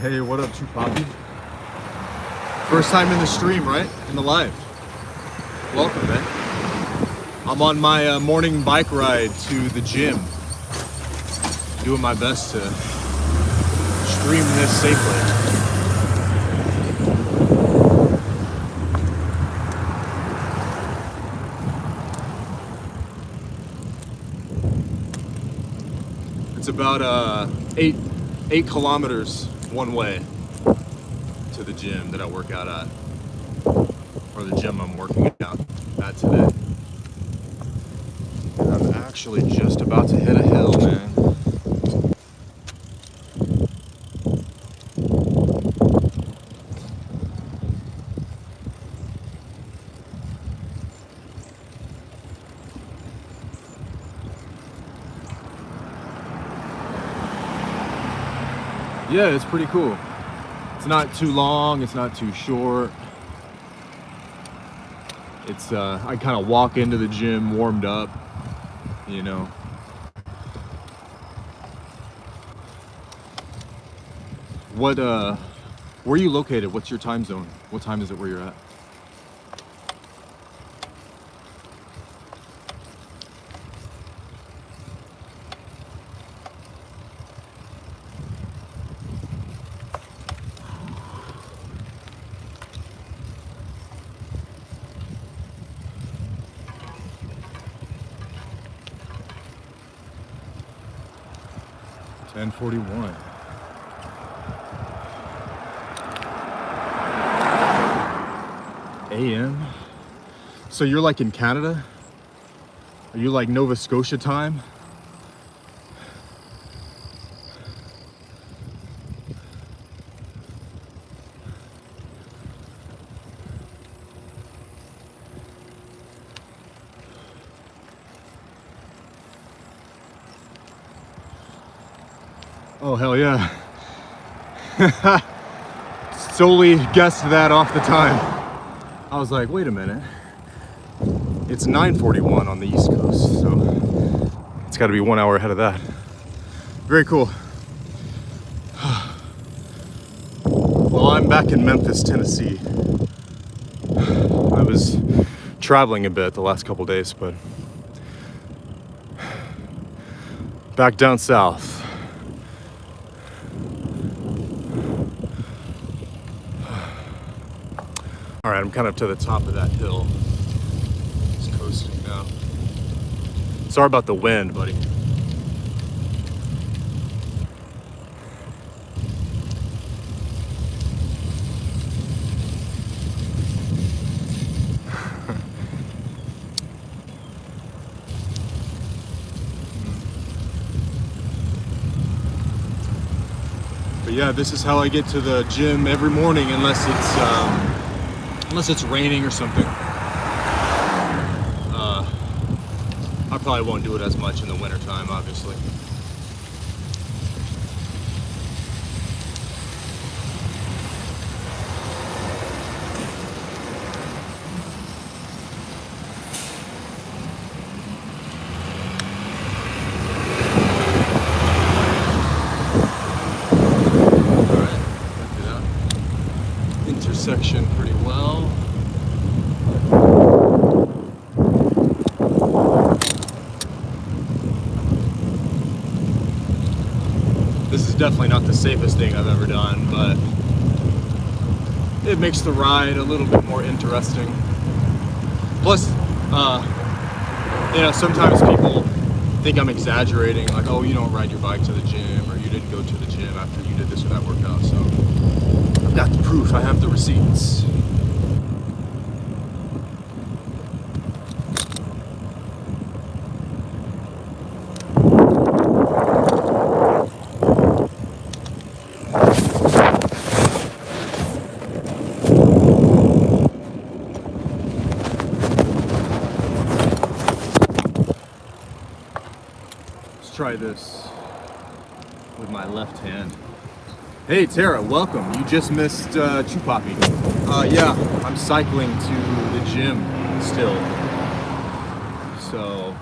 Hey, what up, True Poppy? First time in the stream, right? In the live. Welcome, man. I'm on my morning bike ride to the gym. Doing my best to stream this safely. It's about 8 kilometers one way to the gym that I work out at, or the gym I'm working out at today. And I'm actually just about to hit a hill, man. Yeah, it's pretty cool. It's not too long, it's not too short. It's I kind of walk into the gym warmed up, you know. Where are you located? What's your time zone? What time is it where you're at? (10:41) a.m. So you're like in Canada? Are you like Nova Scotia time? Oh, hell yeah. Solely guessed that off the time. I was like, wait a minute. It's 9:41 on the East Coast, so it's got to be 1 hour ahead of that. Very cool. Well, I'm back in Memphis, Tennessee. I was traveling a bit the last couple days, but back down south. All right, I'm kind of to the top of that hill. Just coasting now. Sorry about the wind, buddy. But yeah, this is how I get to the gym every morning, unless it's raining or something. I probably won't do it as much in the wintertime, obviously. Intersection pretty well. This is definitely not the safest thing I've ever done, but it makes the ride a little bit more interesting. Plus, sometimes people think I'm exaggerating, like, oh, you don't ride your bike to the gym, or you didn't go to the gym after you did this or that workout. So I've got the proof, I have the receipts. Let's try this with my left hand. Hey Tara, welcome. You just missed Chupapi. Yeah, I'm cycling to the gym still. So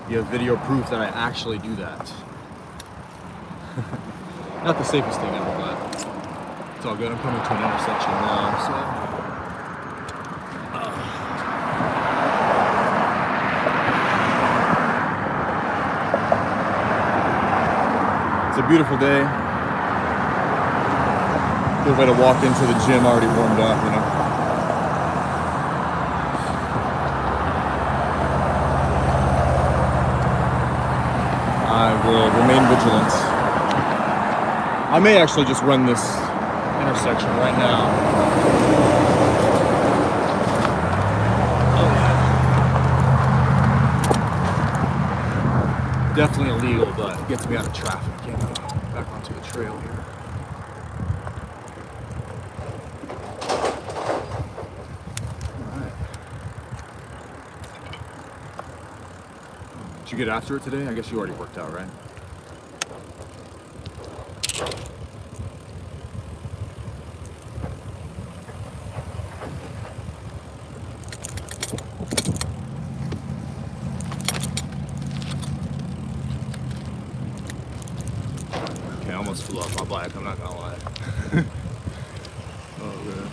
you have video proof that I actually do that. Not the safest thing ever, but it's all good. I'm coming to an intersection now, so. It's a beautiful day. Good way to walk into the gym already warmed up, you know. I will remain vigilant. I may actually just run this intersection right now. Oh yeah. Definitely illegal, but it gets me out of traffic, you know, back onto the trail here. Did you get after it today? I guess you already worked out, right? Okay, I almost flew off my bike, I'm not gonna lie. Oh, man.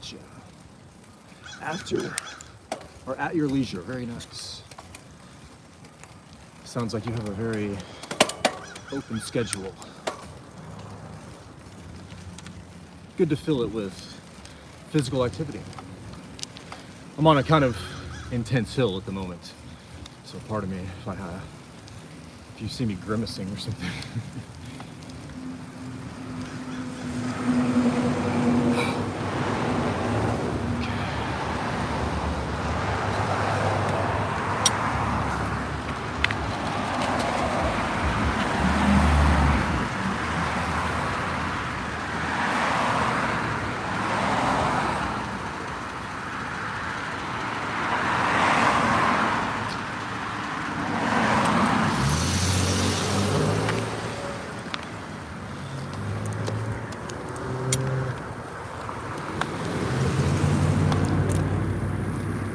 Gotcha. After, or at your leisure, very nice. Sounds like you have a very open schedule. Good to fill it with physical activity. I'm on a kind of intense hill at the moment, so pardon me if you see me grimacing or something.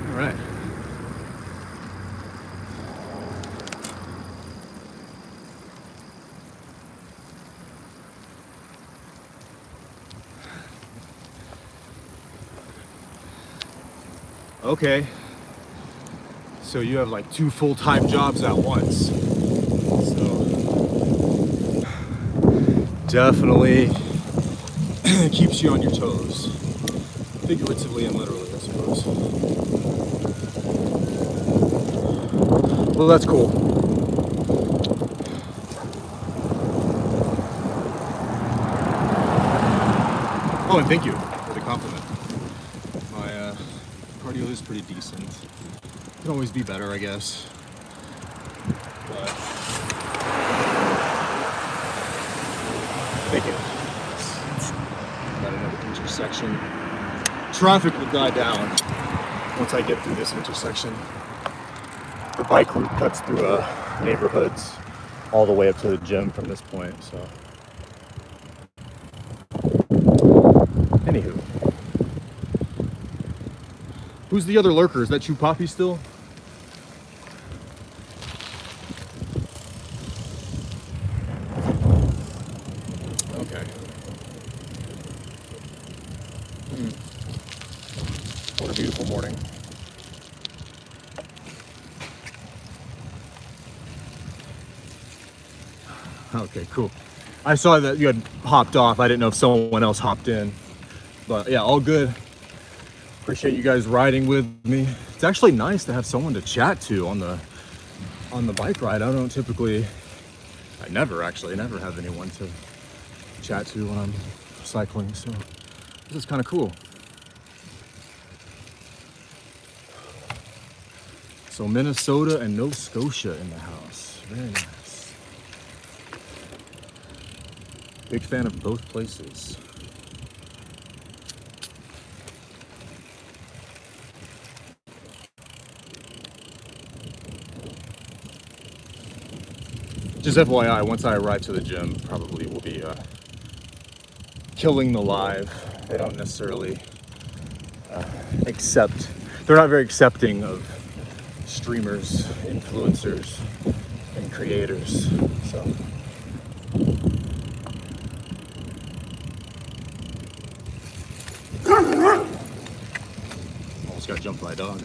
All right. Okay. So you have like 2 full-time jobs at once. So Definitely keeps you on your toes, figuratively and literally, I suppose. Well, that's cool. Oh, and thank you for the compliment. My cardio is pretty decent. Can always be better, I guess. But thank you. Got another intersection. Traffic will die down once I get through this intersection. The bike route cuts through neighborhoods all the way up to the gym from this point, so. Anywho. Who's the other lurker? Is that Chew Poppy still? Okay. What a beautiful morning. Okay, cool. I saw that you had hopped off. I didn't know if someone else hopped in. But yeah, all good. Appreciate you guys riding with me. It's actually nice to have someone to chat to on the bike ride. I never have anyone to chat to when I'm cycling, so this is kind of cool. So Minnesota and Nova Scotia in the house. Very nice. Big fan of both places. Just FYI, once I arrive to the gym, probably will be killing the live. They don't necessarily they're not very accepting of streamers, influencers, and creators, so. Almost got jumped by a dog.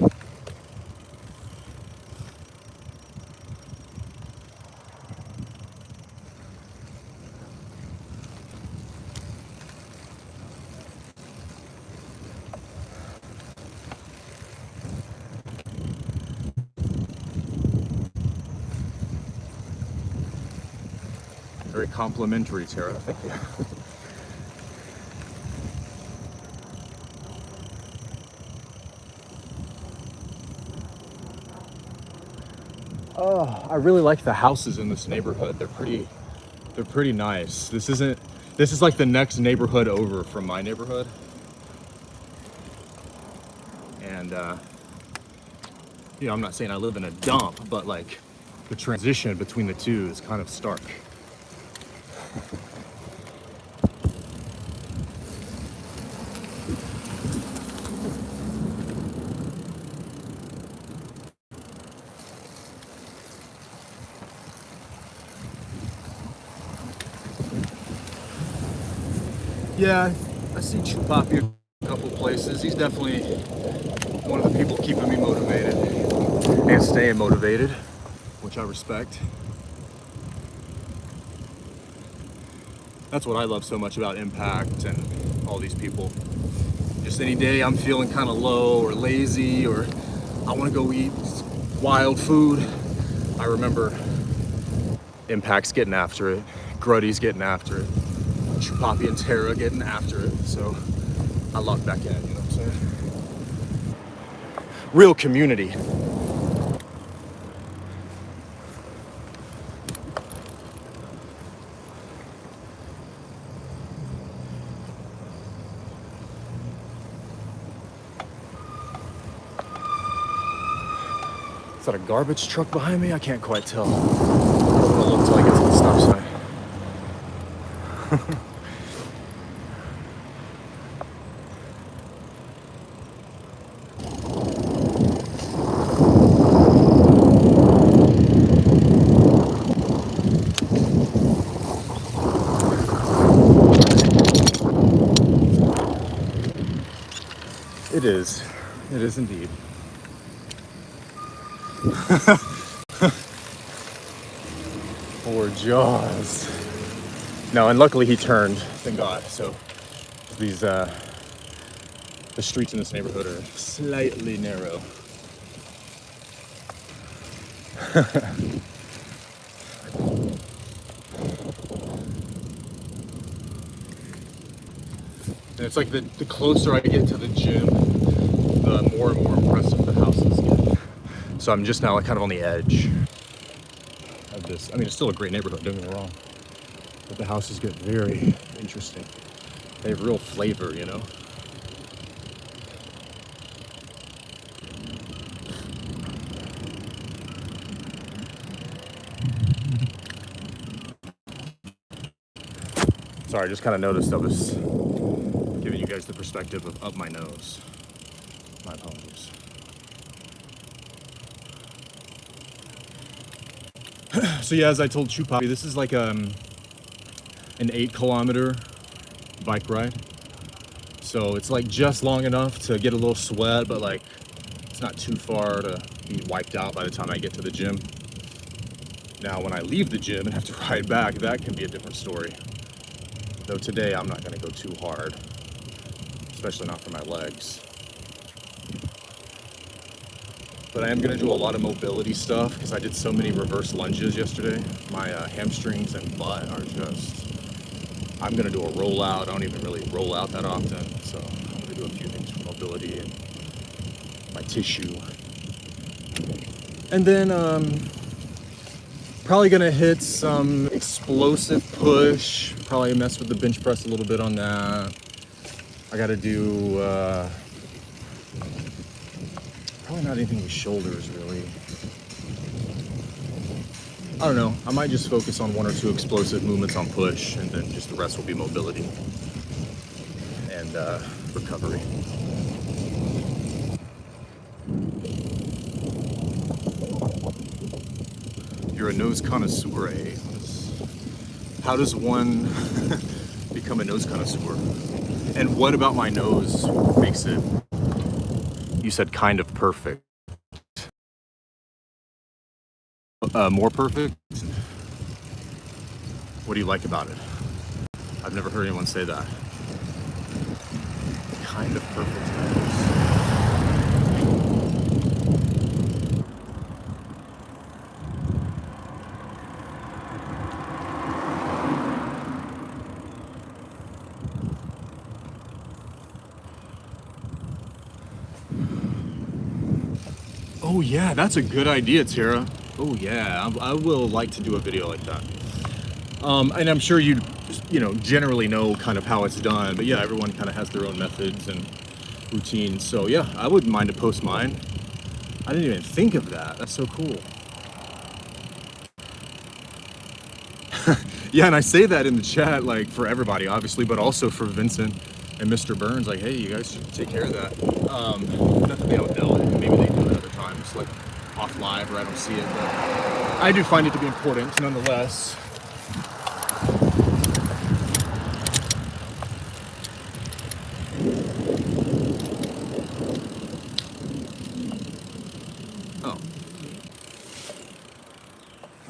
Very complimentary, Tara. Thank you. Oh, I really like the houses in this neighborhood. They're pretty nice. This is like the next neighborhood over from my neighborhood. And you know, I'm not saying I live in a dump, but like the transition between the two is kind of stark. Yeah, I see Chew Poppy a couple places. He's definitely one of the people keeping me motivated and staying motivated, which I respect. That's what I love so much about Impact and all these people. Just any day I'm feeling kind of low or lazy or I want to go eat wild food, I remember Impact's getting after it, Gruddy's getting after it, Chew Poppy and Tara getting after it, so I lock back in, you know what I'm saying? Real community. Is that a garbage truck behind me? I can't quite tell. I'm gonna look till I get to the stop sign. It is. It is indeed. Or Jaws. No, and luckily he turned, thank God. So these the streets in this neighborhood are slightly narrow. And it's like the closer I get to the gym, the more and more impressive the houses get. So I'm just now like kind of on the edge of this. I mean, it's still a great neighborhood, don't get me wrong. But the houses get very interesting. They have real flavor, you know? Sorry, I just kind of noticed I was giving you guys the perspective of up my nose. My apologies. So yeah, as I told Chupapi, this is like an 8-kilometer bike ride. So it's like just long enough to get a little sweat, but like it's not too far to be wiped out by the time I get to the gym. Now, when I leave the gym and have to ride back, that can be a different story. Though today I'm not gonna go too hard, especially not for my legs. But I am gonna do a lot of mobility stuff because I did so many reverse lunges yesterday. My hamstrings and butt are just, I'm gonna do a rollout. I don't even really roll out that often. So I'm gonna do a few things for mobility and my tissue. And then probably gonna hit some explosive push. Probably mess with the bench press a little bit on that. I gotta do, probably not anything with shoulders really. I don't know. I might just focus on 1 or 2 explosive movements on push, and then just the rest will be mobility and recovery. You're a nose connoisseur, eh? How does one become a nose connoisseur? And what about my nose makes it, you said kind of perfect? More perfect? What do you like about it? I've never heard anyone say that. Kind of perfect nose. Oh yeah, that's a good idea, Tara. Oh yeah, I will like to do a video like that. And I'm sure you know, generally know kind of how it's done, but yeah, everyone kind of has their own methods and routines. So yeah, I wouldn't mind to post mine. I didn't even think of that. That's so cool. Yeah, and I say that in the chat, like for everybody, obviously, but also for Vincent and Mr. Burns. Like, hey, you guys should take care of that. Not that they don't know it. Maybe they do it other times, like off live, where I don't see it. But I do find it to be important, nonetheless. Oh.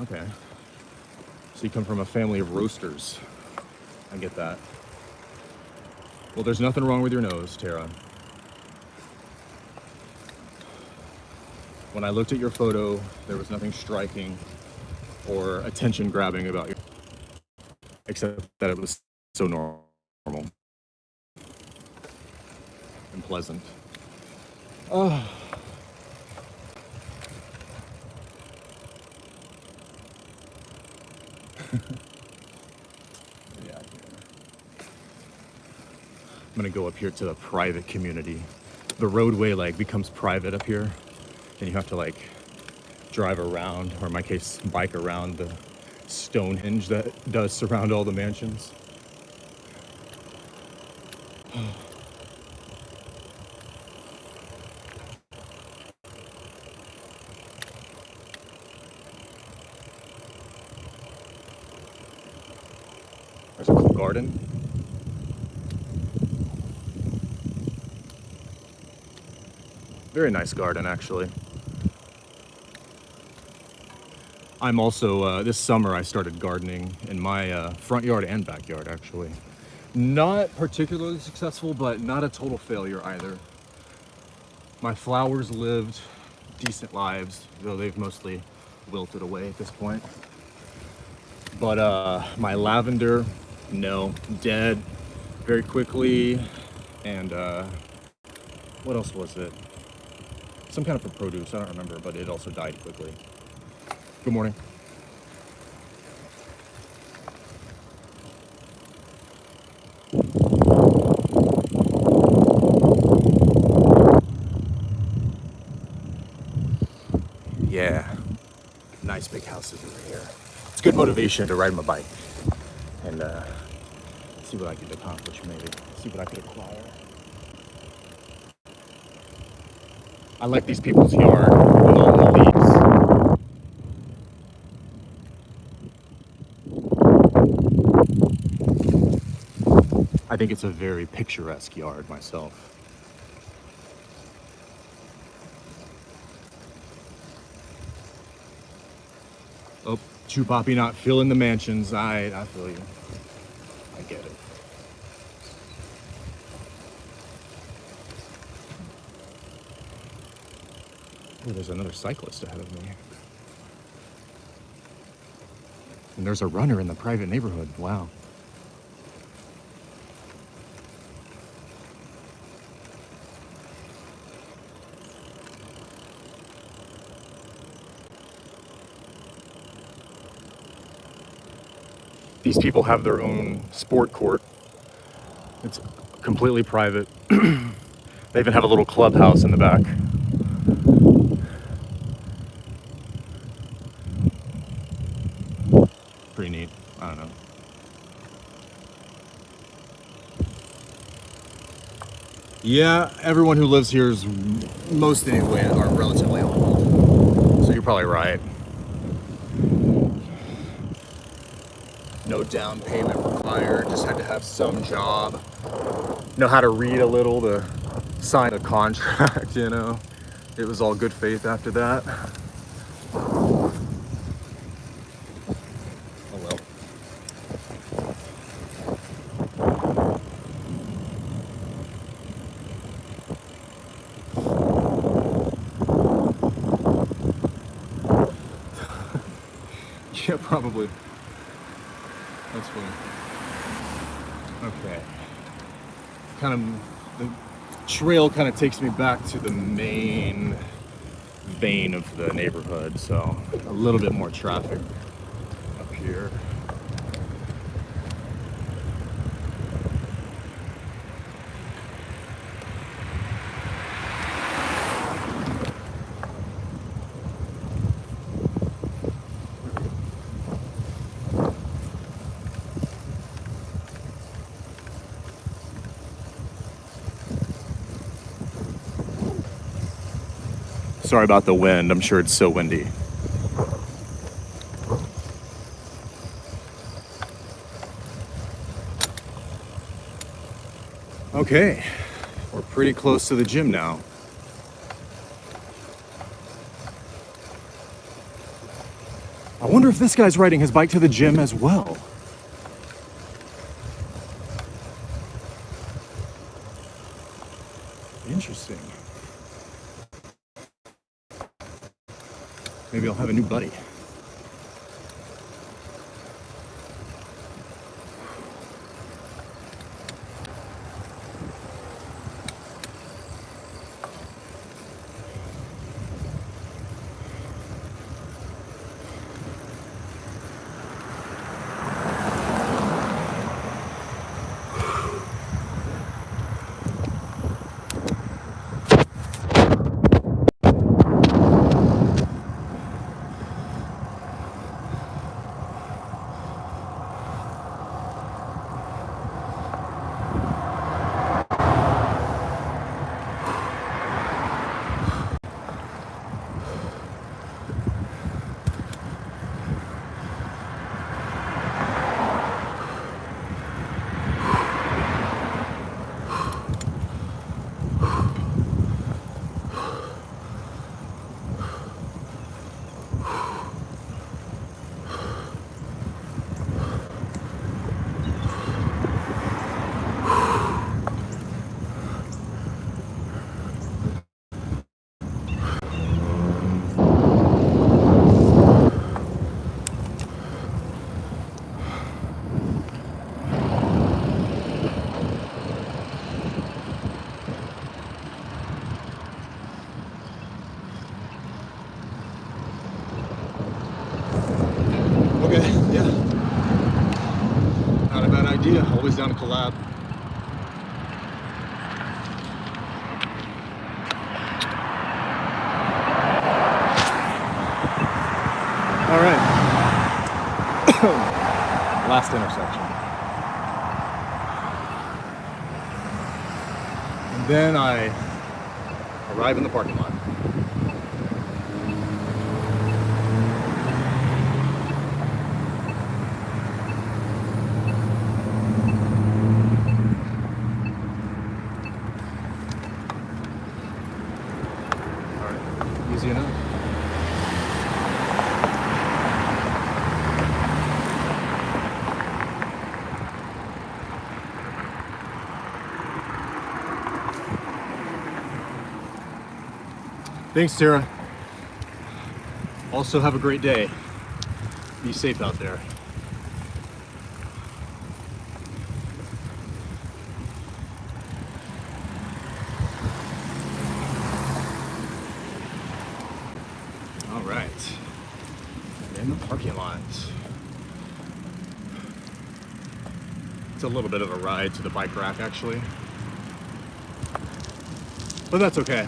Okay. So you come from a family of roasters. I get that. Well, there's nothing wrong with your nose, Tara. When I looked at your photo, there was nothing striking or attention grabbing about you, except that it was so normal and pleasant. Oh. Yeah. I'm gonna go up here to the private community. The roadway like becomes private up here, and you have to like drive around, or in my case, bike around the Stonehenge that does surround all the mansions. There's a cool garden. Very nice garden, actually. I'm also, this summer I started gardening in my front yard and backyard actually. Not particularly successful, but not a total failure either. My flowers lived decent lives, though they've mostly wilted away at this point. But my lavender, no, dead very quickly. And what else was it? Some kind of for produce, I don't remember, but it also died quickly. Good morning. Yeah, nice big houses over here. It's good motivation to ride my bike and see what I could accomplish, maybe. See what I could acquire. I like these people's yard with all the leaves. I think it's a very picturesque yard myself. Oh, Chew Poppy not filling the mansions. I feel you. I get it. Oh, there's another cyclist ahead of me. And there's a runner in the private neighborhood. Wow. These people have their own sport court. It's completely private. They even have a little clubhouse in the back. Pretty neat. I don't know. Yeah, everyone who lives here is, most anyway, are relatively old. So you're probably right. No down payment required, just had to have some job. Know how to read a little to sign a contract, you know. It was all good faith after that. Oh well. Yeah, probably. That's funny. Okay. Kind of, the trail kind of takes me back to the main vein of the neighborhood, so a little bit more traffic up here. Sorry about the wind. I'm sure it's so windy. Okay, we're pretty close to the gym now. I wonder if this guy's riding his bike to the gym as well. Interesting. Maybe I'll have a new buddy. Yeah, not a bad idea. Always down to collab. All right. Last intersection. And then I arrive in the parking lot. All right, easy enough. Thanks, Tara. Also, have a great day. Be safe out there. All right. In the parking lot. It's a little bit of a ride to the bike rack, actually. But that's okay.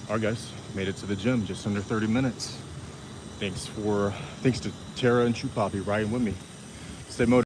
All right, guys, made it to the gym, just under 30 minutes. Thanks to Tara and Shoe Poppy riding with me. Stay motivated.